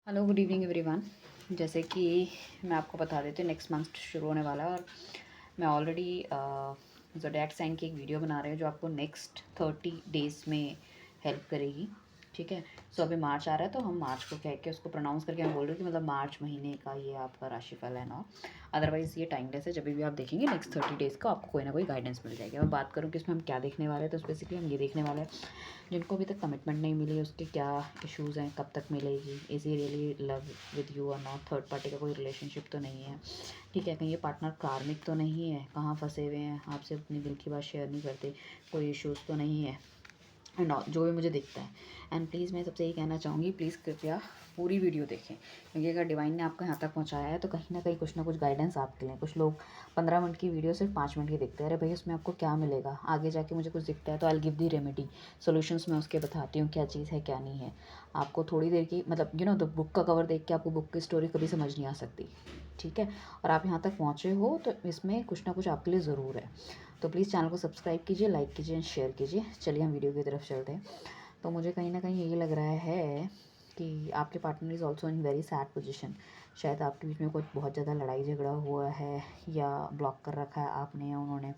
Hello, good evening everyone. जैसे कि मैं आपको बता देती हूँ, नेक्स्ट मंथ शुरू होने वाला है और मैं ऑलरेडी ज़ोडिएक साइन की एक वीडियो बना रही हूँ जो आपको नेक्स्ट 30 डेज़ में हेल्प करेगी। ठीक है। सो अभी मार्च आ रहा है तो हम मार्च को कह के उसको प्रोनाउंस करके मैं बोल रही हूँ कि मतलब मार्च महीने का ये आपका राशिफल है ना। अदरवाइज़ ये टाइमलेस है, जब भी आप देखेंगे नेक्स्ट 30 डेज़ का आपको कोई ना कोई गाइडेंस मिल जाएगी। मैं बात करूँ कि इसमें हम क्या देखने वाले हैं, तो बेसिकली हम ये देखने वाले हैं जिनको अभी तक कमिटमेंट नहीं मिली, उसके क्या इश्यूज़ हैं, कब तक मिलेगी, is he really love with you और नॉट, थर्ड पार्टी का कोई रिलेशनशिप तो नहीं है। ठीक है, कहीं ये पार्टनर कार्मिक तो नहीं है, कहाँ फंसे हुए हैं, आपसे अपनी दिल की बात शेयर नहीं करते, कोई इश्यूज़ तो नहीं है एंड ऑल जो भी मुझे दिखता है। एंड प्लीज़ मैं सबसे यही कहना चाहूँगी, प्लीज़ कृपया पूरी वीडियो देखें, क्योंकि अगर डिवाइन ने आपको यहाँ तक पहुँचाया है तो कहीं ना कहीं कुछ ना कुछ गाइडेंस आपके लिए। कुछ लोग 15 मिनट की वीडियो सिर्फ 5 मिनट की देखते हैं, अरे भाई उसमें आपको क्या मिलेगा, आगे जाके मुझे कुछ दिखता है तो I give the remedy solutions मैं उसके बताती हूँ क्या चीज़ है क्या नहीं है। आपको थोड़ी देर की मतलब द बुक का कवर देख के आपको बुक की स्टोरी कभी समझ नहीं आ सकती। ठीक है, और आप यहाँ तक पहुँचे हो तो इसमें कुछ ना कुछ आपके लिए ज़रूर है। तो प्लीज़ चैनल को सब्सक्राइब कीजिए, लाइक कीजिए एंड शेयर कीजिए। चलिए हम वीडियो की तरफ चलते हैं। तो मुझे कहीं ना कहीं यही लग रहा है कि आपके partner is also in very sad position. शायद आपके बीच में कुछ बहुत ज़्यादा लड़ाई झगड़ा हुआ है या ब्लॉक कर रखा है आपने या उन्होंने,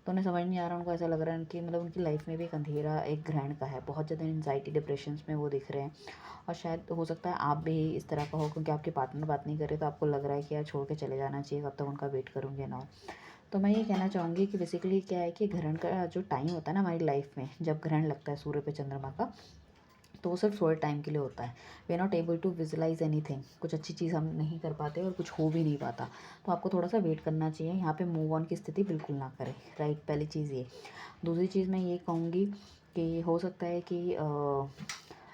तो उन्हें समझ नहीं आ रहा। उनको ऐसा लग रहा है कि मतलब उनकी लाइफ में भी एक अंधेरा, एक ग्रहण का है, बहुत ज़्यादा एंजाइटी डिप्रेशंस में वो दिख रहे हैं। और शायद हो सकता है आप भी इस तरह का हो, क्योंकि आपके पार्टनर बात नहीं कर रहे तो आपको लग रहा है कि यार छोड़ के चले जाना चाहिए, कब तक उनका वेट करूँगी ना। तो मैं ये कहना चाहूँगी कि बेसिकली क्या है कि ग्रहण का जो टाइम होता है ना हमारी लाइफ में, जब ग्रहण लगता है सूर्य पे चंद्रमा का, तो वो सिर्फ थोड़े टाइम के लिए होता है। We are not able to visualise anything, कुछ अच्छी चीज़ हम नहीं कर पाते और कुछ हो भी नहीं पाता। तो आपको थोड़ा सा वेट करना चाहिए, यहाँ पे मूव ऑन की स्थिति बिल्कुल ना करें। राइट, पहली चीज़ ये। दूसरी चीज़ मैं ये कहूँगी कि हो सकता है कि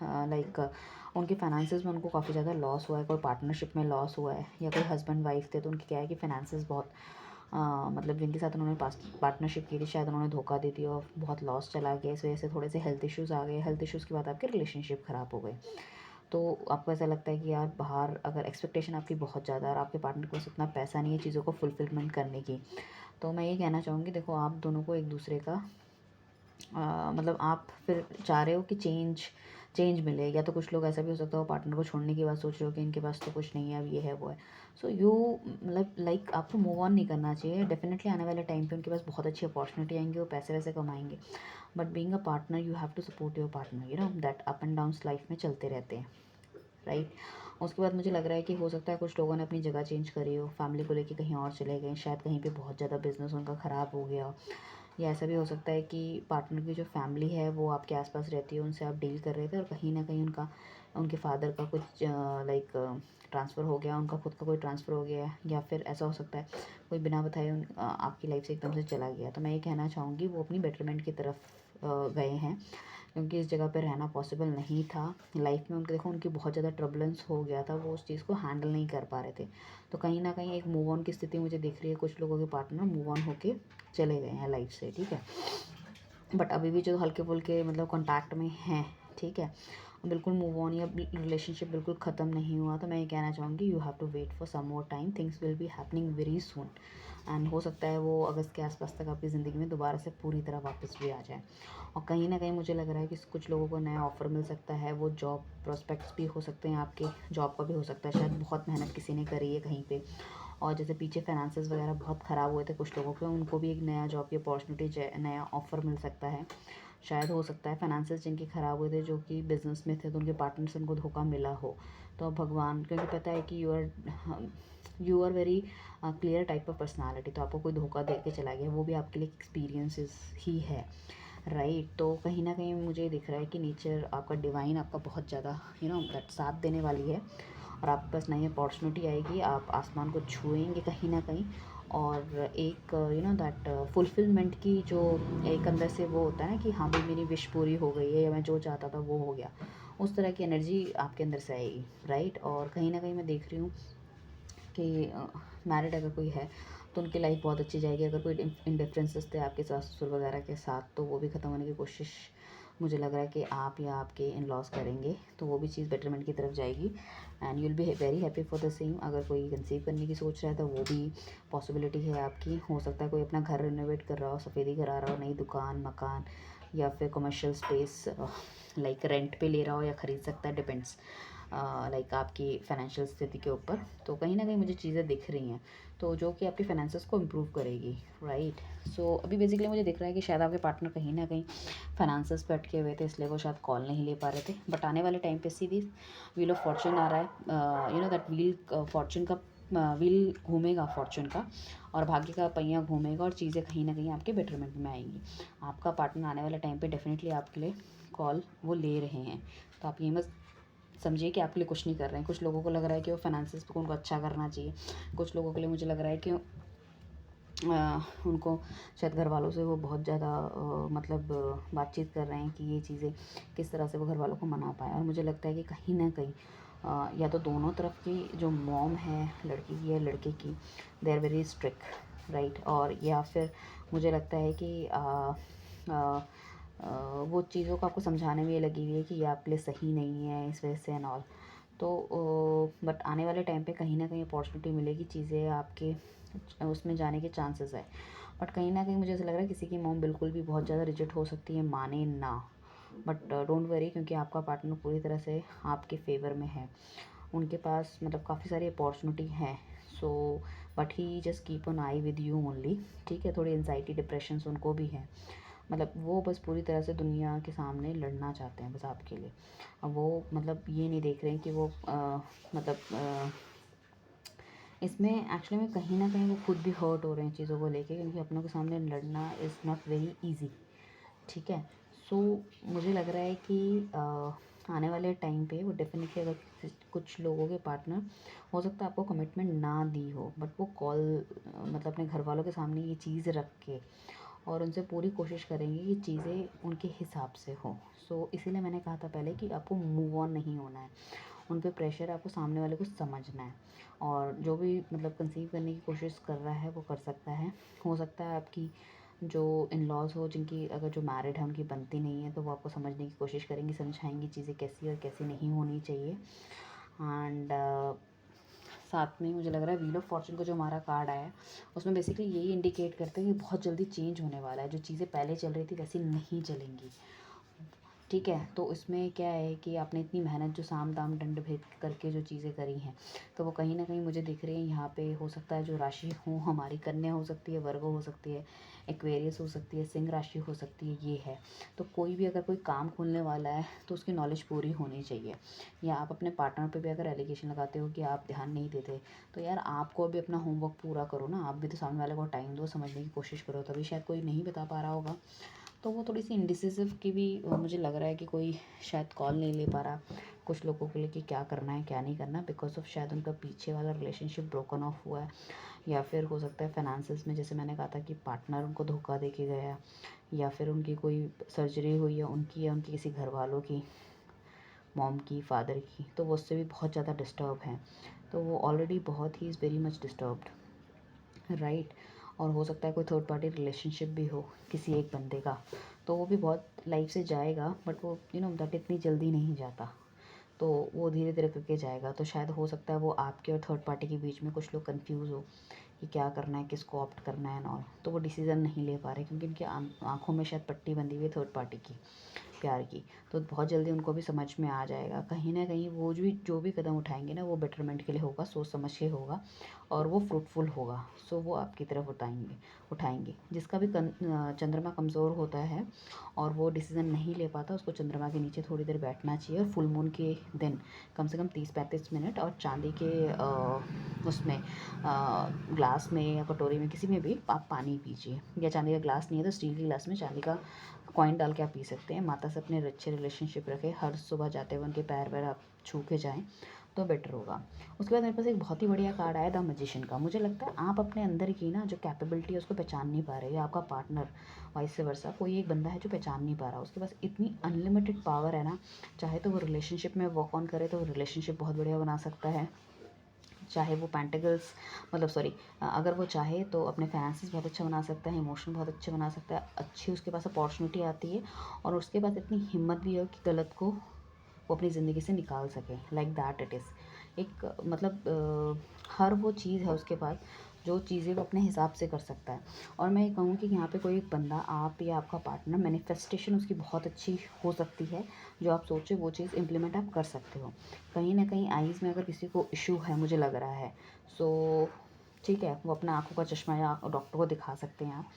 लाइक उनके फाइनेंसेस में उनको काफ़ी ज़्यादा लॉस हुआ है, कोई पार्टनरशिप में लॉस हुआ है, या कोई हस्बैंड वाइफ थे तो उनकी क्या है कि फाइनेंसेस बहुत मतलब जिनके साथ उन्होंने पार्टनरशिप की थी शायद उन्होंने धोखा दे दिया और बहुत लॉस चला गया। इस वजह से थोड़े से हेल्थ इश्यूज़ आ गए, हेल्थ इश्यूज़ के बाद आपके रिलेशनशिप ख़राब हो गए। तो आपको ऐसा लगता है कि यार बाहर अगर एक्सपेक्टेशन आपकी बहुत ज़्यादा और आपके पार्टनर के पास उतना पैसा नहीं है चीज़ों को फुलफिलमेंट करने की, तो मैं ये कहना चाहूँगी, देखो आप दोनों को एक दूसरे का मतलब आप फिर चाह रहे हो कि चेंज मिले, या तो कुछ लोग ऐसा भी हो सकता है वो पार्टनर को छोड़ने की बात सोच रहे हो कि इनके पास तो कुछ नहीं है, अब ये है वो है। सो यू मतलब लाइक आपको मूव ऑन नहीं करना चाहिए। डेफिनेटली आने वाले टाइम पे उनके पास बहुत अच्छी अपॉर्चुनिटी आएंगी, वो पैसे वैसे कमाएंगे, but being a partner you have to support your partner, that up and downs life में चलते रहते हैं। राइट। उसके बाद मुझे लग रहा है कि हो सकता है कुछ लोगों ने अपनी जगह चेंज करी हो, फैमिली को लेके कहीं और चले गए, शायद कहीं पे बहुत ज़्यादा बिजनेस उनका ख़राब हो गया हो, या ऐसा भी हो सकता है कि पार्टनर की जो फैमिली है वो आपके आसपास रहती है, उनसे आप डील कर रहे थे और कहीं ना कहीं उनके फादर का कुछ लाइक ट्रांसफ़र हो गया, उनका खुद का कोई ट्रांसफ़र हो गया, या फिर ऐसा हो सकता है कोई बिना बताए आपकी लाइफ से एकदम से चला गया। तो मैं ये कहना चाहूँगी वो अपनी बेटरमेंट की तरफ गए हैं, क्योंकि इस जगह पे रहना पॉसिबल नहीं था। लाइफ में उनके देखो उनकी बहुत ज़्यादा ट्रबुलेंस हो गया था, वो उस चीज़ को हैंडल नहीं कर पा रहे थे। तो कहीं ना कहीं एक मूव ऑन की स्थिति मुझे दिख रही है, कुछ लोगों के पार्टनर मूव ऑन होके चले गए हैं लाइफ से। ठीक है, बट अभी भी जो हल्के फुल्के मतलब कॉन्टैक्ट में हैं, ठीक है, बिल्कुल मूव ऑन या रिलेशनशिप बिल्कुल ख़त्म नहीं हुआ, तो मैं ये कहना चाहूँगी you have to wait for some more time, things will be happening very soon. And हो सकता है वो अगस्त के आसपास तक आपकी ज़िंदगी में दोबारा से पूरी तरह वापस भी आ जाए। और कहीं ना कहीं मुझे लग रहा है कि कुछ लोगों को नया ऑफ़र मिल सकता है, वो जॉब प्रोस्पेक्ट्स भी हो सकते हैं, आपके जॉब का भी हो सकता है, शायद बहुत मेहनत किसी ने करी है कहीं पे, और जैसे पीछे फाइनेंसेस वगैरह बहुत ख़राब हुए थे कुछ लोगों के, उनको भी एक नया जॉब की अपॉर्चुनिटी, नया ऑफ़र मिल सकता है। शायद हो सकता है फाइनेंसेस जिनके ख़राब हुए थे जो कि बिज़नेस में थे तो उनके पार्टनर से उनको धोखा मिला हो। तो अब भगवान, क्योंकि पता है कि you are very clear type of personality, तो आपको कोई धोखा दे के चला गया, वो भी आपके लिए एक्सपीरियंसेस ही है। राइट, तो कहीं ना कहीं मुझे दिख रहा है कि नेचर आपका, डिवाइन आपका बहुत ज़्यादा दैट साथ देने वाली है, और आपके पास नई अपॉर्चुनिटी आएगी, आप आसमान को छुएंगे कहीं ना कहीं। और एक दैट फुलफिलमेंट की जो एक अंदर से वो होता है ना कि हाँ भाई मेरी विश पूरी हो गई है, या मैं जो चाहता था वो हो गया, उस तरह की एनर्जी आपके अंदर से आएगी। राइट, और कहीं ना कहीं मैं देख रही हूँ कि मैरिड अगर कोई है तो उनकी लाइफ बहुत अच्छी जाएगी। अगर कोई इंडिफरेंसेस थे आपके सास ससुर वगैरह के साथ तो वो भी ख़त्म होने की कोशिश मुझे लग रहा है कि आप या आपके इन लॉज करेंगे, तो वो भी चीज़ बेटरमेंट की तरफ जाएगी and you will be very happy for the same. अगर कोई कंसीव करने की सोच रहा है तो वो भी पॉसिबिलिटी है आपकी। हो सकता है कोई अपना घर रिनोवेट कर रहा हो, सफ़ेदी करा रहा हो, नई दुकान मकान या फिर कमर्शियल स्पेस लाइक रेंट पे ले रहा हो या ख़रीद सकता है, डिपेंड्स। लाइक आपकी फाइनेंशियल स्थिति के ऊपर। तो कहीं ना कहीं मुझे चीज़ें दिख रही हैं तो जो कि आपकी फाइनेंसेस को इम्प्रूव करेगी, राइट। सो अभी बेसिकली मुझे दिख रहा है कि शायद आपके पार्टनर कहीं ना कहीं फाइनेंसेस पे अटके हुए थे, इसलिए वो शायद कॉल नहीं ले पा रहे थे। बट आने वाले टाइम पे सीधी व्हील ऑफ फॉर्चून आ रहा है, दैट व्हील फॉर्चून का व्हील घूमेगा फॉर्चून का, और भाग्य का पहिया घूमेगा और चीज़ें कहीं ना कहीं आपके बेटरमेंट में आएंगी। आपका पार्टनर आने वाले टाइम पे डेफिनेटली आपके लिए कॉल वो ले रहे हैं। तो आप ये मत समझिए कि आपके लिए कुछ नहीं कर रहे हैं। कुछ लोगों को लग रहा है कि वो फाइनेंसिस को उनको अच्छा करना चाहिए, कुछ लोगों के लिए मुझे लग रहा है कि उनको शायद घर वालों से वो बहुत ज़्यादा मतलब बातचीत कर रहे हैं कि ये चीज़ें किस तरह से वो घर वालों को मना पाए। और मुझे लगता है कि कहीं ना कहीं या तो दोनों तरफ की जो मॉम है लड़की की या लड़के की, they are very strict, right. और या फिर मुझे लगता है कि वो चीज़ों को आपको समझाने में ये लगी हुई है कि ये आपके लिए सही नहीं है इस वजह से एंड ऑल। तो बट आने वाले टाइम पे कहीं ना कहीं अपॉर्चुनिटी मिलेगी, चीज़ें आपके उसमें जाने के चांसेस है। बट कहीं ना कहीं मुझे ऐसा लग रहा है किसी की मॉम बिल्कुल भी बहुत ज़्यादा रिजेक्ट हो सकती है, माने ना। बट डोंट वरी, क्योंकि आपका पार्टनर पूरी तरह से आपके फेवर में है, उनके पास मतलब काफ़ी सारी अपॉर्चुनिटी है। So but he just keep on I with you only, ठीक है। थोड़ी एनजाइटी डिप्रेशन उनको भी है, मतलब वो बस पूरी तरह से दुनिया के सामने लड़ना चाहते हैं बस आपके लिए। अब वो मतलब ये नहीं देख रहे हैं कि वो मतलब इसमें एक्चुअली में कहीं ना कहीं वो खुद भी हर्ट हो रहे हैं चीज़ों को लेके, क्योंकि अपनों के सामने लड़ना इज़ नॉट वेरी ईजी, ठीक है। सो मुझे लग रहा है कि आने वाले टाइम पे वो डेफिनेटली अगर कुछ लोगों के पार्टनर हो सकता है आपको कमिटमेंट ना दी हो, बट वो कॉल मतलब अपने घर वालों के सामने ये चीज़ रख के और उनसे पूरी कोशिश करेंगे कि चीज़ें उनके हिसाब से हो। सो इसीलिए मैंने कहा था पहले कि आपको मूव ऑन नहीं होना है, उन पे प्रेशर है, आपको सामने वाले को समझना है। और जो भी मतलब कंसीव करने की कोशिश कर रहा है वो कर सकता है। हो सकता है आपकी जो इन लॉज हो, जिनकी अगर जो मैरिड है उनकी बनती नहीं है, तो वो आपको समझने की कोशिश करेंगी, समझाएंगी चीज़ें कैसी और कैसी नहीं होनी चाहिए। एंड साथ में मुझे लग रहा है व्हील ऑफ फॉर्चून का जो हमारा कार्ड आया है उसमें बेसिकली यही इंडिकेट करते हैं कि बहुत जल्दी चेंज होने वाला है, जो चीज़ें पहले चल रही थी वैसी नहीं चलेंगी, ठीक है। तो इसमें क्या है कि आपने इतनी मेहनत जो साम दाम दंड भेद करके जो चीज़ें करी हैं, तो वो कहीं ना कहीं मुझे दिख रही है यहाँ पे। हो सकता है जो राशि हो हमारी कन्या हो सकती है, वर्गो हो सकती है, एक्वेरियस हो सकती है, सिंह राशि हो सकती है, ये है। तो कोई भी अगर कोई काम खोलने वाला है तो उसकी नॉलेज पूरी होनी चाहिए। या आप अपने पार्टनर पे भी अगर एलिगेशन लगाते हो कि आप ध्यान नहीं देते, तो यार आपको भी अपना होमवर्क पूरा करो ना, आप भी तो सामने वाले को टाइम दो, समझने की कोशिश करो। तभी शायद कोई नहीं बता पा रहा होगा, तो वो थोड़ी सी इंडिसिसिव की भी मुझे लग रहा है कि कोई शायद कॉल नहीं ले पा रहा कुछ लोगों के लिए कि क्या करना है क्या नहीं करना, बिकॉज ऑफ शायद उनका पीछे वाला रिलेशनशिप ब्रोकन ऑफ हुआ है। या फिर हो सकता है फाइनेंसेस में, जैसे मैंने कहा था कि पार्टनर उनको धोखा दे के गया, या फिर उनकी कोई सर्जरी हुई है उनकी या उनकी किसी घर वालों की, मॉम की, फादर की, तो वो उससे भी बहुत ज़्यादा डिस्टर्ब हैं। तो वो ऑलरेडी बहुत he is very much disturbed, right. और हो सकता है कोई थर्ड पार्टी रिलेशनशिप भी हो किसी एक बंदे का, तो वो भी बहुत लाइफ से जाएगा, बट वो दैट इतनी जल्दी नहीं जाता, तो वो धीरे धीरे करके जाएगा। तो शायद हो सकता है वो आपके और थर्ड पार्टी के बीच में कुछ लोग कंफ्यूज हो कि क्या करना है, किसको ऑप्ट करना है और, तो वो डिसीज़न नहीं ले पा रहे क्योंकि उनकी आँखों में शायद पट्टी बंधी हुई है थर्ड पार्टी की, प्यार की। तो बहुत जल्दी उनको भी समझ में आ जाएगा, कहीं ना कहीं वो जो भी कदम उठाएंगे ना वो बेटरमेंट के लिए होगा, सोच समझ के होगा और वो फ्रूटफुल होगा। सो वो आपकी तरफ उठाएंगे। जिसका भी चंद्रमा कमज़ोर होता है और वो डिसीज़न नहीं ले पाता, उसको चंद्रमा के नीचे थोड़ी देर बैठना चाहिए, और फुल मून के दिन कम से कम 30-35 मिनट, और चांदी के उसमें ग्लास में या कटोरी में किसी में भी आप पानी पीजिए। या चांदी का ग्लास नहीं है तो स्टील के ग्लास में चांदी का कॉइन डाल के आप पी सकते हैं। माता से अपने अच्छे रिलेशनशिप रखें, हर सुबह जाते हुए उनके पैर वैर आप छू के जाएँ तो बेटर होगा। उसके बाद मेरे पास एक बहुत ही बढ़िया कार्ड आया द मैजिशियन का। मुझे लगता है आप अपने अंदर की ना जो कैपेबिलिटी है उसको पहचान नहीं पा रहे, या आपका पार्टनर वाइस वर्सा कोई एक बंदा है जो पहचान नहीं पा रहा, उसके पास इतनी अनलिमिटेड पावर है ना, चाहे तो वो रिलेशनशिप में वर्क ऑन करे तो वो रिलेशनशिप बहुत बढ़िया बना सकता है, चाहे वो पेंटिकल्स मतलब सॉरी अगर वो चाहे तो अपने फाइनेंसेस बहुत अच्छा बना सकता है, इमोशन बहुत अच्छे बना सकता है, अच्छी उसके पास अपॉर्चुनिटी आती है, और उसके पास इतनी हिम्मत भी है कि गलत को वो अपनी ज़िंदगी से निकाल सके, लाइक दैट इट इज़। एक मतलब हर वो चीज़ है उसके पास जो चीज़ें वो अपने हिसाब से कर सकता है। और मैं ये कहूँ कि यहाँ पे कोई एक बंदा, आप या आपका पार्टनर, मैनिफेस्टेशन उसकी बहुत अच्छी हो सकती है। जो आप सोचे वो चीज़ इम्प्लीमेंट आप कर सकते हो। कहीं ना कहीं आईज़ में अगर किसी को इशू है मुझे लग रहा है, सो ठीक है, वो अपना आँखों का चश्मा या डॉक्टर को दिखा सकते हैं आप।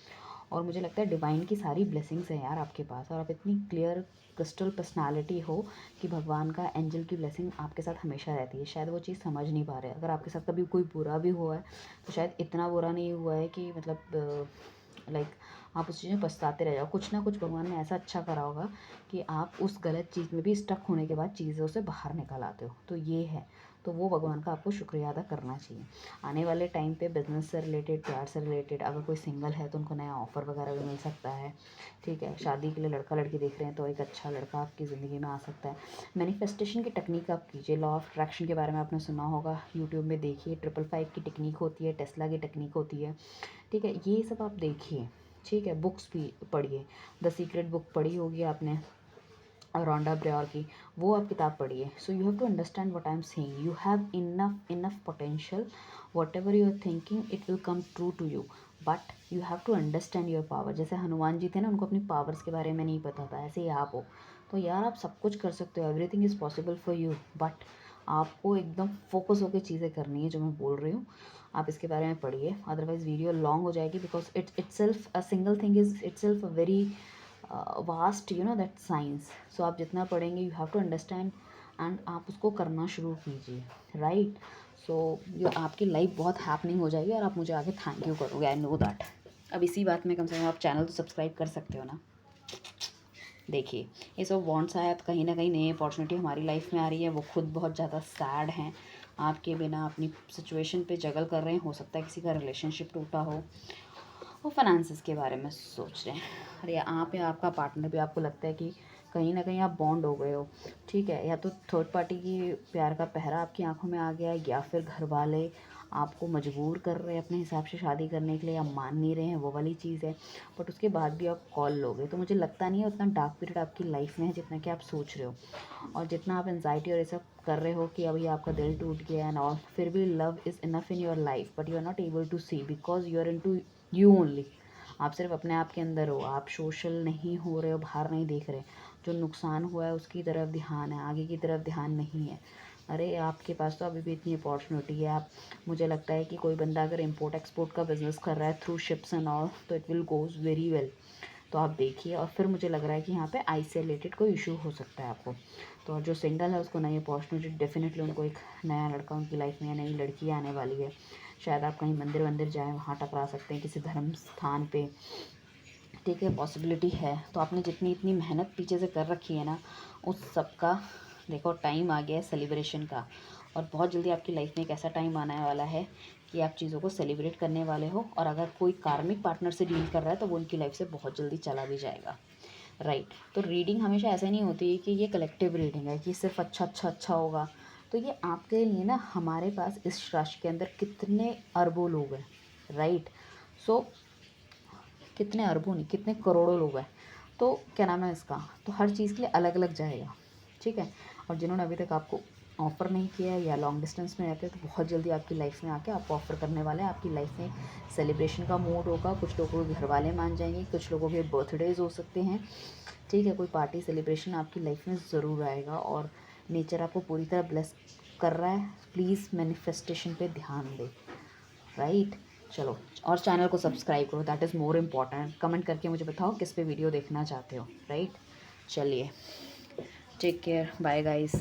और मुझे लगता है डिवाइन की सारी ब्लेसिंग्स हैं यार आपके पास, और आप इतनी क्लियर क्रिस्टल पर्सनालिटी हो कि भगवान का एंजल की ब्लेसिंग आपके साथ हमेशा रहती है। शायद वो चीज़ समझ नहीं पा रहे। अगर आपके साथ कभी कोई बुरा भी हुआ है तो शायद इतना बुरा नहीं हुआ है कि मतलब लाइक आप उस चीज़ में पछताते रह जाओ। कुछ ना कुछ भगवान ने ऐसा अच्छा करा होगा कि आप उस गलत चीज़ में भी स्टक होने के बाद चीज़ों से बाहर निकल आते हो। तो ये है, तो वो भगवान का आपको शुक्रिया अदा करना चाहिए। आने वाले टाइम पे बिज़नेस से रिलेटेड, प्यार से रिलेटेड, अगर कोई सिंगल है तो उनको नया ऑफ़र वगैरह भी मिल सकता है। ठीक है, शादी के लिए लड़का लड़की देख रहे हैं तो एक अच्छा लड़का आपकी ज़िंदगी में आ सकता है। मैनिफेस्टेशन की टेक्निक आप कीजिए। लॉ ऑफ अट्रैक्शन के बारे में आपने सुना होगा, यूट्यूब में देखिए। 555 की टेक्निक होती है, टेस्ला की टेक्निक होती है। ठीक है, ये सब आप देखिए। ठीक है, बुक्स भी पढ़िए। द सीक्रेट बुक पढ़ी होगी आपने, रोंडा ब्रेयर की, वो आप किताब पढ़िए। So you have to understand what I am saying. You have enough potential. Whatever you are thinking it will come true to you, but you have to understand your power. जैसे हनुमान जी थे ना, उनको अपनी powers के बारे में नहीं पता था, ऐसे ही आप हो। तो यार आप सब कुछ कर सकते हो, everything is possible for you, but आपको एकदम फोकस होकर चीज़ें करनी है जो मैं बोल रही हूँ। आप इसके बारे में पढ़िए, अदरवाइज़ वीडियो लॉन्ग हो जाएगी, because itself a single thing is itself a very vast, you know that science. So आप जितना पढ़ेंगे you have to understand and आप उसको करना शुरू कीजिए, राइट। सो ये आपकी लाइफ बहुत हैपनिंग हो जाएगी और आप मुझे आगे थैंक यू करोगे, आई नो दैट। अब इसी बात में कम से कम आप चैनल तो सब्सक्राइब कर सकते हो ना। देखिए, ये सब वांट्स आया तो कहीं ना कहीं नई अपॉर्चुनिटी हमारी लाइफ में आ रही है। वो खुद बहुत ज़्यादा सैड हैं, आपके बिना अपनी सिचुएशन पे जगल कर रहे हैं। हो सकता है किसी का रिलेशनशिप टूटा हो, वो फाइनेंसिस के बारे में सोच रहे हैं। अरे आप या आपका पार्टनर भी, आपको लगता है कि कहीं ना कहीं आप बॉन्ड हो गए हो। ठीक है, या तो थर्ड पार्टी की प्यार का पहरा आपकी आंखों में आ गया है, या फिर घर वाले आपको मजबूर कर रहे हैं अपने हिसाब से शादी करने के लिए, आप मान नहीं रहे हैं, वो वाली चीज़ है। बट उसके बाद भी आप कॉल लोगे, तो मुझे लगता नहीं है उतना डार्क पीरियड आपकी लाइफ में है जितना कि आप सोच रहे हो। और जितना आप एनजाइटी और ये सब कर रहे हो कि अभी आपका दिल टूट गया एंड ऑल, फिर भी love is enough in your life, but you are not able to see because you are into you only. आप सिर्फ अपने आप के अंदर हो, आप सोशल नहीं हो रहे हो, बाहर नहीं देख रहे। जो नुकसान हुआ है उसकी तरफ ध्यान है, आगे की तरफ ध्यान नहीं है। अरे आपके पास तो अभी भी इतनी अपॉर्चुनिटी है। आप, मुझे लगता है कि कोई बंदा अगर इम्पोर्ट एक्सपोर्ट का बिजनेस कर रहा है थ्रू शिप्स एंड ऑल, तो it will goes very well. तो आप देखिए। और फिर मुझे लग रहा है कि यहाँ पे आई से रिलेटेड कोई इशू हो सकता है आपको। तो जो सिंगल है उसको नई अपॉर्चुनिटी, डेफिनेटली उनको एक नया लड़का उनकी लाइफ में या नई लड़की आने वाली है। शायद आप कहीं मंदिर वंदिर जाएँ, वहाँ टकरा सकते हैं किसी धर्म स्थान पे। ठीक है, पॉसिबिलिटी है। तो आपने जितनी इतनी मेहनत पीछे से कर रखी है ना, उस सब का देखो टाइम आ गया है सेलिब्रेशन का। और बहुत जल्दी आपकी लाइफ में एक ऐसा टाइम आने वाला है कि आप चीज़ों को सेलिब्रेट करने वाले हो। और अगर कोई कार्मिक पार्टनर से डील कर रहा है तो वो उनकी लाइफ से बहुत जल्दी चला भी जाएगा, राइट। तो रीडिंग हमेशा ऐसे नहीं होती है कि ये कलेक्टिव रीडिंग है कि सिर्फ अच्छा अच्छा अच्छा होगा। तो ये आपके लिए ना, हमारे पास इस राशि के अंदर कितने अरबों लोग हैं, राइट। सो कितने अरबों नहीं, कितने करोड़ों लोग हैं। तो क्या नाम है इसका, तो हर चीज़ के लिए अलग अलग जाएगा, ठीक है। और जिन्होंने अभी तक आपको ऑफ़र नहीं किया है या लॉन्ग डिस्टेंस में रहते हैं, तो बहुत जल्दी आपकी लाइफ में आके आपको ऑफ़र करने वाले हैं। आपकी लाइफ में सेलिब्रेशन का मूड होगा। कुछ लोगों के घर वाले मान जाएंगे, कुछ लोगों के बर्थडेज हो सकते हैं। ठीक है, कोई पार्टी सेलिब्रेशन आपकी लाइफ में ज़रूर आएगा। और नेचर आपको पूरी तरह ब्लेस कर रहा है। प्लीज़ मैनिफेस्टेशन पे ध्यान दें, राइट। चलो, और चैनल को सब्सक्राइब करो, that is more important. Comment करके मुझे बताओ किस पे वीडियो देखना चाहते हो, राइट। चलिए, टेक केयर, बाय गाइस।